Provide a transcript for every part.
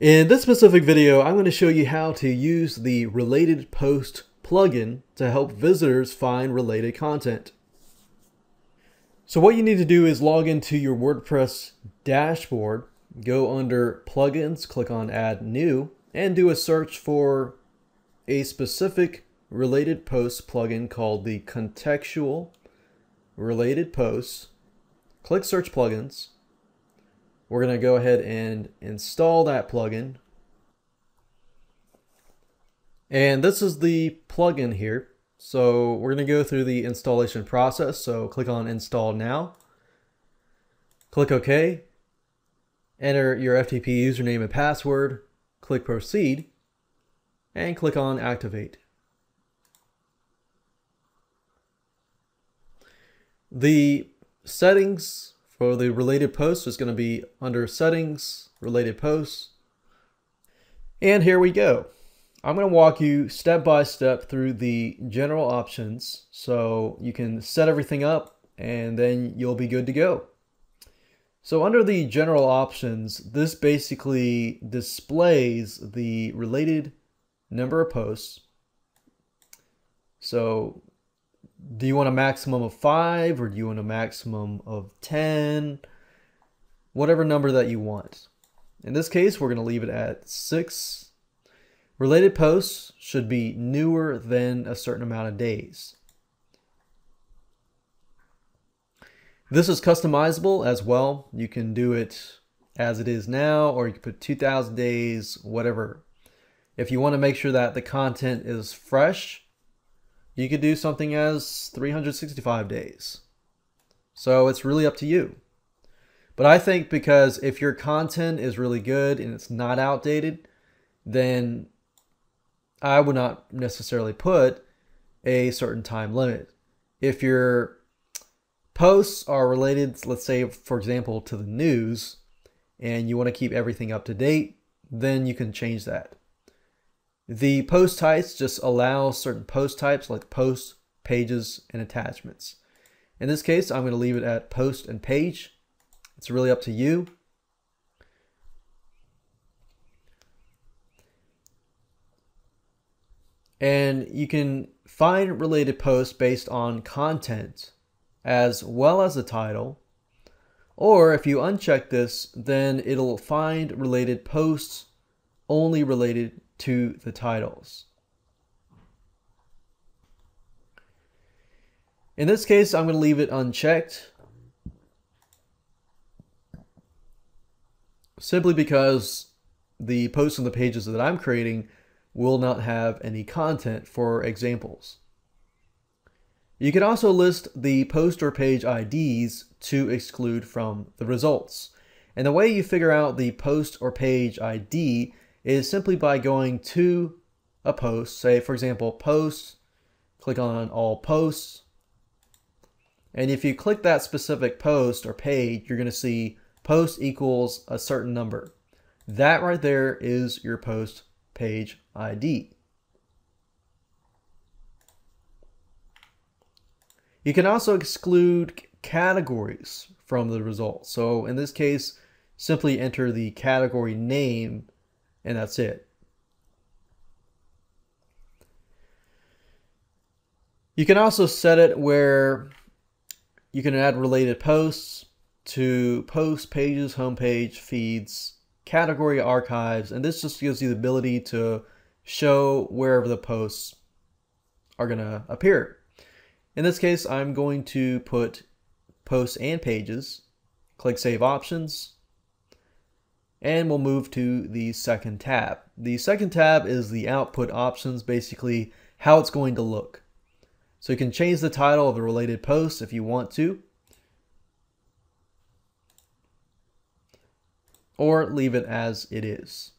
In this specific video, I'm going to show you how to use the Related Post plugin to help visitors find related content. So what you need to do is log into your WordPress dashboard, go under Plugins, click on Add New, and do a search for a specific Related Posts plugin called the Contextual Related Posts. Click Search Plugins. We're going to go ahead and install that plugin. And this is the plugin here. So we're going to go through the installation process. So click on Install Now. Click OK. Enter your FTP username and password. Click Proceed. And click on Activate. The settings for the related posts is going to be under Settings, Related Posts. And here we go. I'm going to walk you step by step through the general options so you can set everything up and then you'll be good to go. So under the general options, this basically displays the related number of posts. So do you want a maximum of 5 or do you want a maximum of 10? Whatever number that you want. In this case, we're going to leave it at 6. Related posts should be newer than a certain amount of days. This is customizable as well. You can do it as it is now, or you can put 2,000 days, whatever. If you want to make sure that the content is fresh, you could do something as 365 days. So it's really up to you. But I think because if your content is really good and it's not outdated, then I would not necessarily put a certain time limit. If your posts are related, let's say, for example, to the news, and you want to keep everything up to date, then you can change that. The post types just allow certain post types like posts, pages, and attachments. In this case, I'm going to leave it at post and page. It's really up to you. And you can find related posts based on content as well as the title. Or if you uncheck this, then it'll find related posts only related to the titles. In this case, I'm going to leave it unchecked simply because the posts and the pages that I'm creating will not have any content for examples. You can also list the post or page IDs to exclude from the results. And the way you figure out the post or page ID is simply by going to a post, say for example posts, click on all posts, and if you click that specific post or page, you're going to see post equals a certain number. That right there is your post page ID. You can also exclude categories from the results. So in this case, simply enter the category name and that's it. You can also set it where you can add related posts to posts, pages, homepage, feeds, category archives, and this just gives you the ability to show wherever the posts are going to appear. In this case, I'm going to put posts and pages, click Save Options, and we'll move to the second tab. The second tab is the output options, basically how it's going to look. So you can change the title of the related post if you want to, or leave it as it is.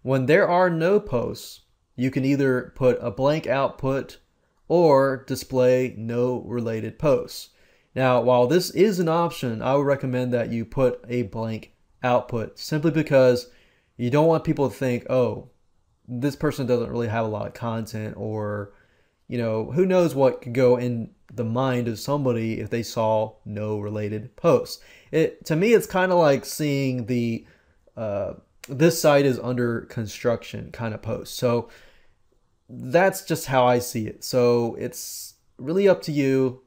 When there are no posts, you can either put a blank output or display no related posts. Now, while this is an option, I would recommend that you put a blank output simply because you don't want people to think, oh, this person doesn't really have a lot of content, or, you know, who knows what could go in the mind of somebody if they saw no related posts. To me, it's kind of like seeing the this site is under construction kind of post. So that's just how I see it. So it's really up to you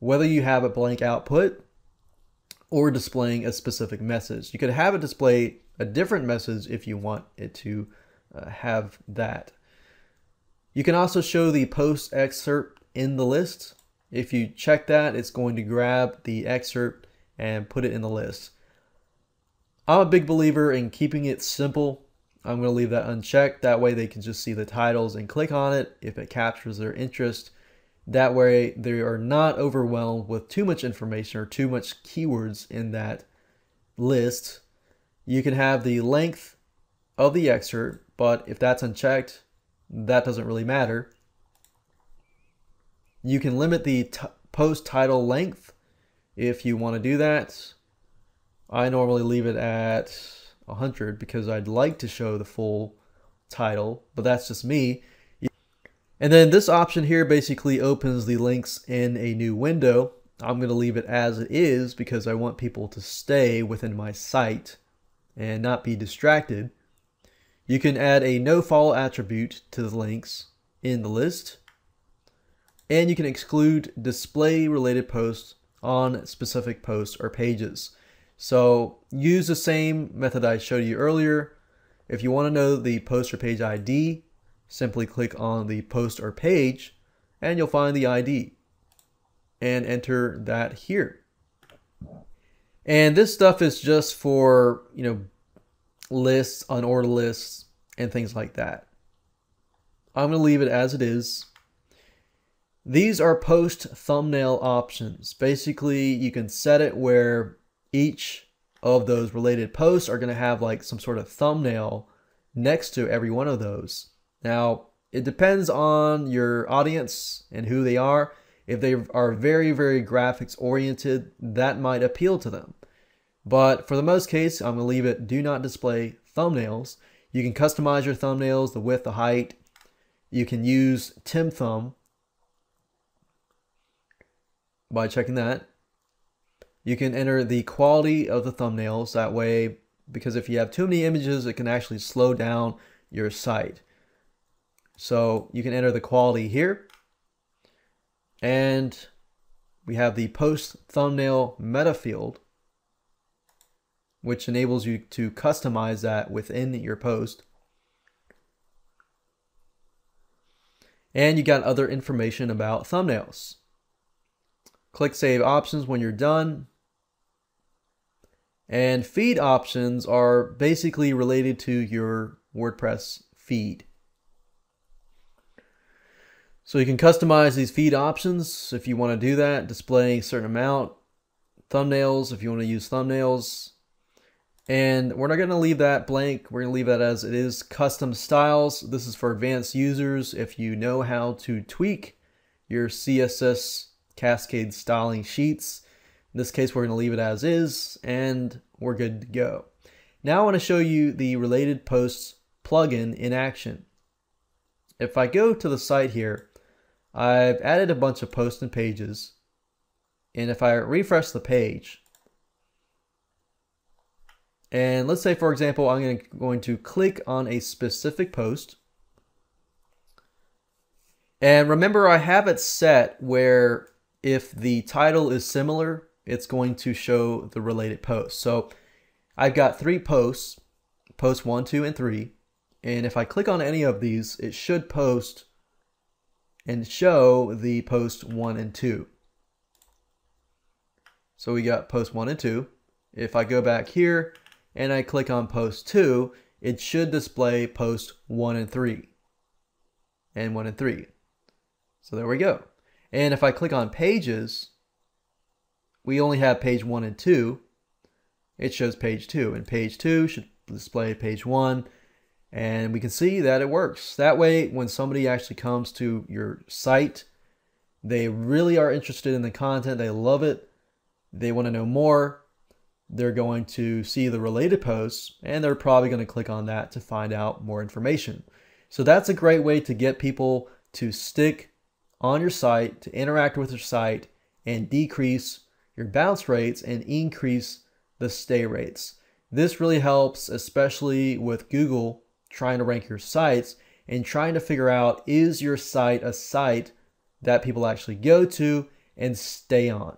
whether you have a blank output or displaying a specific message. You could have it display a different message if you want it to have that. You can also show the post excerpt in the list. If you check that, it's going to grab the excerpt and put it in the list. I'm a big believer in keeping it simple. I'm going to leave that unchecked. That way they can just see the titles and click on it if it captures their interest. That way they are not overwhelmed with too much information or too much keywords in that list. You can have the length of the excerpt, but if that's unchecked, that doesn't really matter. You can limit the post title length if you want to do that. I normally leave it at 100 because I'd like to show the full title, but that's just me. And then this option here basically opens the links in a new window. I'm going to leave it as it is because I want people to stay within my site and not be distracted. You can add a nofollow attribute to the links in the list. And you can exclude display related posts on specific posts or pages. So use the same method I showed you earlier. If you want to know the post or page ID, simply click on the post or page and you'll find the ID and enter that here. And this stuff is just for, lists, unordered lists, and things like that. I'm going to leave it as it is. These are post thumbnail options. Basically, you can set it where each of those related posts are going to have like some sort of thumbnail next to every one of those. Now, it depends on your audience and who they are. If they are very, very graphics oriented, that might appeal to them. But for the most case, I'm going to leave it do not display thumbnails. You can customize your thumbnails, the width, the height. You can use Tim Thumb by checking that. You can enter the quality of the thumbnails that way, because if you have too many images, it can actually slow down your site. So you can enter the quality here. And we have the post thumbnail meta field, which enables you to customize that within your post. And you got other information about thumbnails. Click Save Options when you're done. And feed options are basically related to your WordPress feed. So you can customize these feed options if you want to do that, displaying a certain amount. Thumbnails if you want to use thumbnails. And we're not going to leave that blank. We're going to leave that as it is. Custom styles. This is for advanced users. If you know how to tweak your CSS cascade styling sheets. In this case, we're going to leave it as is, and we're good to go. Now I want to show you the related posts plugin in action. If I go to the site here, I've added a bunch of posts and pages. And if I refresh the page, and let's say, for example, I'm going to click on a specific post. And remember, I have it set where if the title is similar, it's going to show the related post. So I've got 3 posts, post 1, 2, and 3. And if I click on any of these, it should post and show the post 1 and 2. So we got post 1 and 2. If I go back here and I click on post 2, it should display post 1 and 3. And 1 and 3. So there we go. And if I click on pages, we only have page 1 and 2. It shows page 2. And page 2 should display page 1. And we can see that it works. That way, when somebody actually comes to your site, they really are interested in the content. They love it. They want to know more. They're going to see the related posts, and they're probably going to click on that to find out more information. So that's a great way to get people to stick on your site, to interact with your site, and decrease your bounce rates and increase the stay rates. This really helps, especially with Google trying to rank your sites and trying to figure out, is your site a site that people actually go to and stay on?